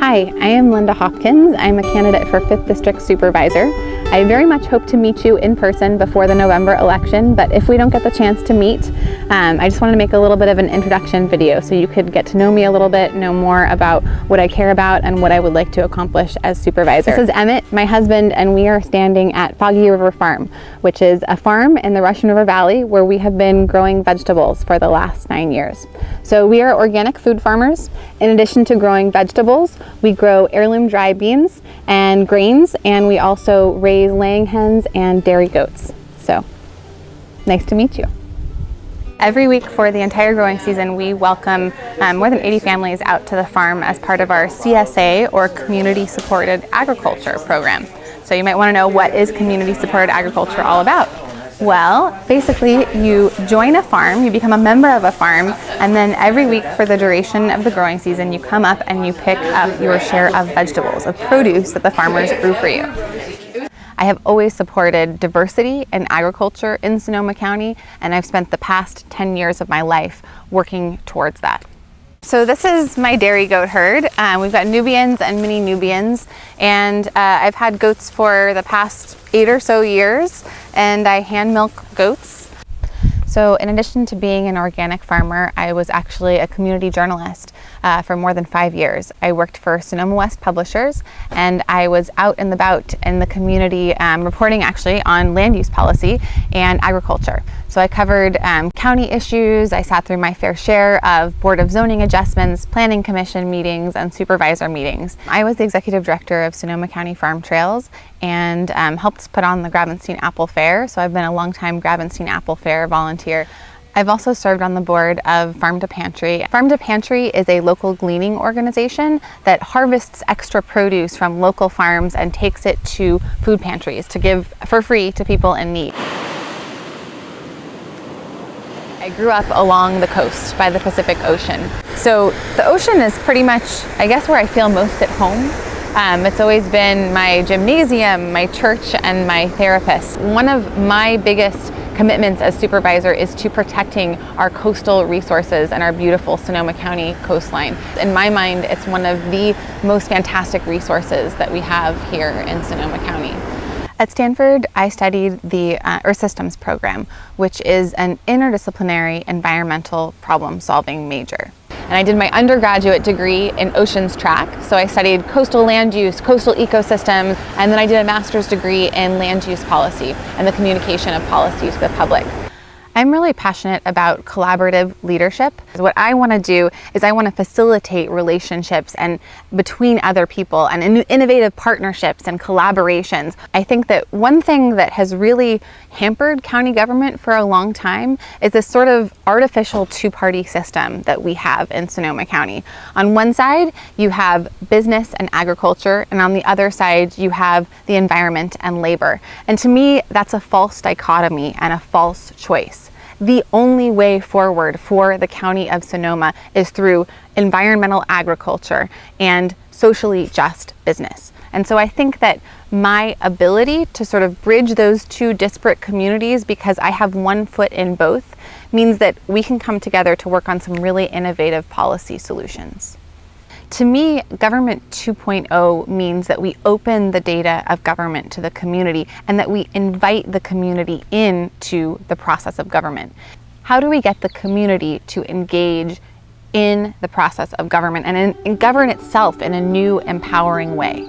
Hi, I am Lynda Hopkins. I'm a candidate for 5th District Supervisor. I very much hope to meet you in person before the November election, but if we don't get the chance to meet, I just wanted to make a little bit of an introduction video so you could get to know me a little bit, know more about what I care about and what I would like to accomplish as supervisor. This is Emmett, my husband, and we are standing at Foggy River Farm, which is a farm in the Russian River Valley where we have been growing vegetables for the last 9 years. So we are organic food farmers. In addition to growing vegetables, we grow heirloom dry beans and grains, and we also raise laying hens and dairy goats. So, nice to meet you. Every week for the entire growing season, we welcome more than 80 families out to the farm as part of our CSA, or Community Supported Agriculture program. So you might want to know, what is Community Supported Agriculture all about? Well, basically you join a farm, you become a member of a farm, and then every week for the duration of the growing season, you come up and you pick up your share of vegetables, of produce that the farmers grew for you. I have always supported diversity in agriculture in Sonoma County, and I've spent the past 10 years of my life working towards that. So this is my dairy goat herd. We've got Nubians and mini Nubians, and I've had goats for the past 8 or so years, and I hand milk goats. So in addition to being an organic farmer, I was actually a community journalist for more than 5 years. I worked for Sonoma West Publishers, and I was out and about in the community reporting actually on land use policy and agriculture. So I covered county issues. I sat through my fair share of Board of Zoning adjustments, Planning Commission meetings, and supervisor meetings. I was the executive director of Sonoma County Farm Trails and helped put on the Gravenstein Apple Fair. So I've been a longtime Gravenstein Apple Fair volunteer. I've also served on the board of Farm to Pantry. Farm to Pantry is a local gleaning organization that harvests extra produce from local farms and takes it to food pantries to give for free to people in need. I grew up along the coast by the Pacific Ocean. So the ocean is pretty much, I guess, where I feel most at home. It's always been my gymnasium, my church, and my therapist. One of my biggest commitments as supervisor is to protecting our coastal resources and our beautiful Sonoma County coastline. In my mind, it's one of the most fantastic resources that we have here in Sonoma County. At Stanford, I studied the Earth Systems program, which is an interdisciplinary environmental problem-solving major. And I did my undergraduate degree in oceans track, so I studied coastal land use, coastal ecosystems, and then I did a master's degree in land use policy and the communication of policies to the public. I'm really passionate about collaborative leadership. What I want to do is I want to facilitate relationships and between other people and innovative partnerships and collaborations. I think that one thing that has really hampered county government for a long time is this sort of artificial two-party system that we have in Sonoma County. On one side, you have business and agriculture, and on the other side, you have the environment and labor. And to me, that's a false dichotomy and a false choice. The only way forward for the County of Sonoma is through environmental agriculture and socially just business. And so I think that my ability to sort of bridge those two disparate communities, because I have one foot in both, means that we can come together to work on some really innovative policy solutions. To me, Government 2.0 means that we open the data of government to the community and that we invite the community into the process of government. How do we get the community to engage in the process of government and govern itself in a new, empowering way?